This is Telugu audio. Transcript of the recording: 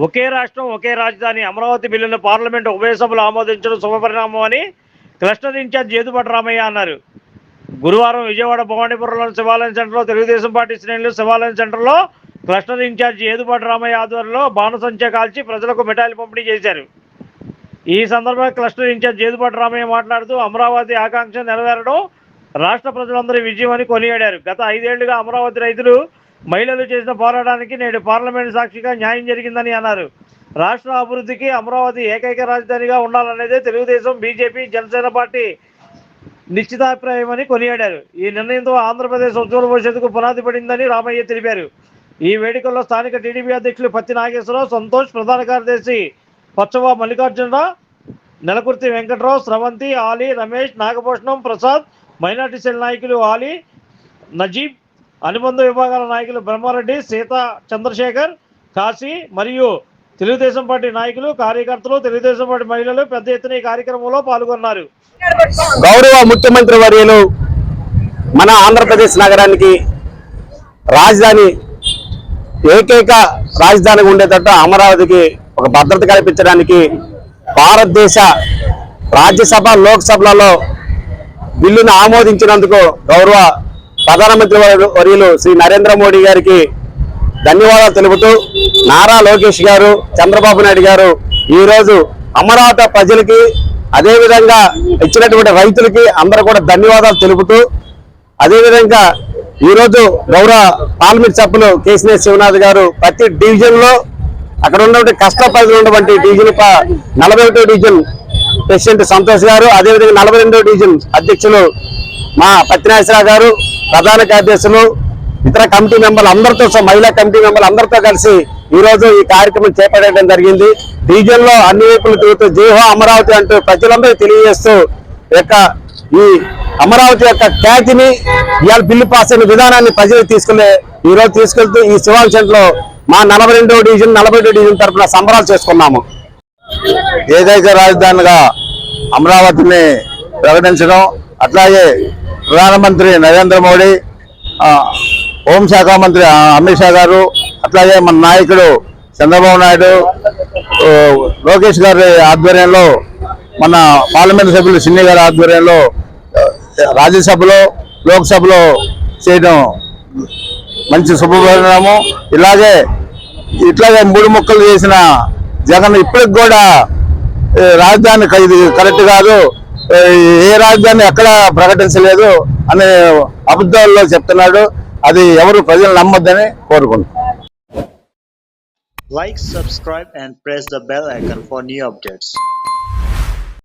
ఒకే రాష్ట్రం ఒకే రాజధాని అమరావతి బిల్లును పార్లమెంటు ఉభయ సభలు ఆమోదించడం శుభపరిణామం అని క్లస్టర్ ఇన్ఛార్జ్ జేదుపాటి రామయ్య అన్నారు. గురువారం విజయవాడ భవానీపురంలోని శివాలయం సెంటర్లో తెలుగుదేశం పార్టీ శ్రేణులు శివాలయం సెంటర్లో క్లస్టర్ ఇన్ఛార్జ్ జేదుపాటి రామయ్య ఆధ్వర్యంలో బాణసంచా కాల్చి ప్రజలకు మిఠాయిలు పంపిణీ చేశారు. ఈ సందర్భంగా క్లస్టర్ ఇన్ఛార్జ్ జేదుపాటి రామయ్య మాట్లాడుతూ అమరావతి ఆకాంక్ష నెరవేరడం రాష్ట్ర ప్రజలందరి విజయం అని కొనియాడారు. గత 5 ఏళ్లుగా అమరావతి రైతులు మహిళలు చేసిన పోరాటానికి నేడు పార్లమెంటు సాక్షిగా న్యాయం జరిగిందని అన్నారు. రాష్ట్ర అభివృద్ధికి అమరావతి ఏకైక రాజధానిగా ఉండాలనేదే తెలుగుదేశం, బీజేపీ, జనసేన పార్టీ నిశ్చితాభిప్రాయమని కొనియాడారు. ఈ నిర్ణయంతో ఆంధ్రప్రదేశ్ ఉజ్వల భవిష్యత్తుకు పునాది పడిందని రామయ్య తెలిపారు. ఈ వేడుకల్లో స్థానిక టీడీపీ అధ్యక్షులు పత్తి నాగేశ్వరరావు, సంతోష్, ప్రధాన కార్యదర్శి పచ్చవ మల్లికార్జున, నెలకుర్తి వెంకట్రావు, స్రవంతి, ఆలీ, రమేష్, నాగభూషణం, ప్రసాద్, మైనార్టీ సెల్ నాయకులు ఆలీ, నజీబ్, అనుబంధ విభాగాల నాయకులు బ్రహ్మారెడ్డి, సీతా, చంద్రశేఖర్, కాశీ మరియు తెలుగుదేశం పార్టీ నాయకులు, కార్యకర్తలు, తెలుగుదేశం పార్టీ మహిళలు పెద్ద ఎత్తున ఈ కార్యక్రమంలో పాల్గొన్నారు. గౌరవ ముఖ్యమంత్రి వర్యులు మన ఆంధ్రప్రదేశ్ నగరానికి రాజధాని ఏకైక రాజధానిగా ఉండేటట్టు అమరావతికి ఒక భద్రత కల్పించడానికి భారతదేశ రాజ్యసభ, లోక్సభలలో బిల్లును ఆమోదించినందుకు గౌరవ ప్రధానమంత్రి వర్యులు శ్రీ నరేంద్ర మోడీ గారికి ధన్యవాదాలు తెలుపుతూ నారా లోకేష్ గారు, చంద్రబాబు నాయుడు గారు ఈరోజు అమరావతి ప్రజలకి అదేవిధంగా ఇచ్చినటువంటి రైతులకి అందరూ కూడా ధన్యవాదాలు తెలుపుతూ అదేవిధంగా ఈరోజు గౌరవ పార్లమెంట్ సభ్యులు కేసినేని శివనాథ్ గారు ప్రతి డివిజన్లో అక్కడ ఉన్నటువంటి కష్టపరిధిలో ఉన్నటువంటి డివిజన్ 41వ డివిజన్ ప్రెసిడెంట్ సంతోష్ గారు, అదేవిధంగా 42వ డివిజన్ అధ్యక్షులు మా పత్తినాగేశ్వరరావు గారు, ప్రధాన కార్యదర్శులు, ఇతర కమిటీ మెంబర్లు అందరితో, మహిళా కమిటీ మెంబర్లు అందరితో కలిసి ఈరోజు ఈ కార్యక్రమం చేపట్టడం జరిగింది. డివిజన్ లో అన్ని వైపులు తిరుగుతూ జైహో అమరావతి అంటూ ప్రజలందరికీ తెలియజేస్తూ ఈ అమరావతి యొక్క ఖ్యాతిని ఇవాళ బిల్లు పాస్ అయిన విధానాన్ని ప్రజలకు తీసుకెళ్తూ ఈ శివాలయం సెంటర్ లో మా 42వ డివిజన్ 41వ డివిజన్ తరఫున సంబరాలు చేసుకున్నాము. ఏదైతే రాజధానిగా అమరావతిని ప్రకటించడం, అట్లాగే ప్రధానమంత్రి నరేంద్ర మోడీ, హోంశాఖ మంత్రి అమిత్ షా గారు, అట్లాగే మన నాయకుడు చంద్రబాబు నాయుడు, లోకేష్ గారి ఆధ్వర్యంలో, మన పార్లమెంట్ సభ్యులు సిన్ని గారి ఆధ్వర్యంలో రాజ్యసభలో, లోక్సభలో చేయడం మంచి శుభపరిణామం. ఇట్లాగే 3 ముక్కలు చేసిన జగన్ ఇప్పటికి కూడా రాజధాని ఇది కరెక్ట్ కాదు, ఏ రాజధాని ఎక్కడ ప్రకటించలేదు అనే అబద్ధాల్లో చెప్తున్నాడు. అది ఎవరు ప్రజలు నమ్మొద్దని కోరుకుంటున్నాను. Like, subscribe and press the bell icon for new updates.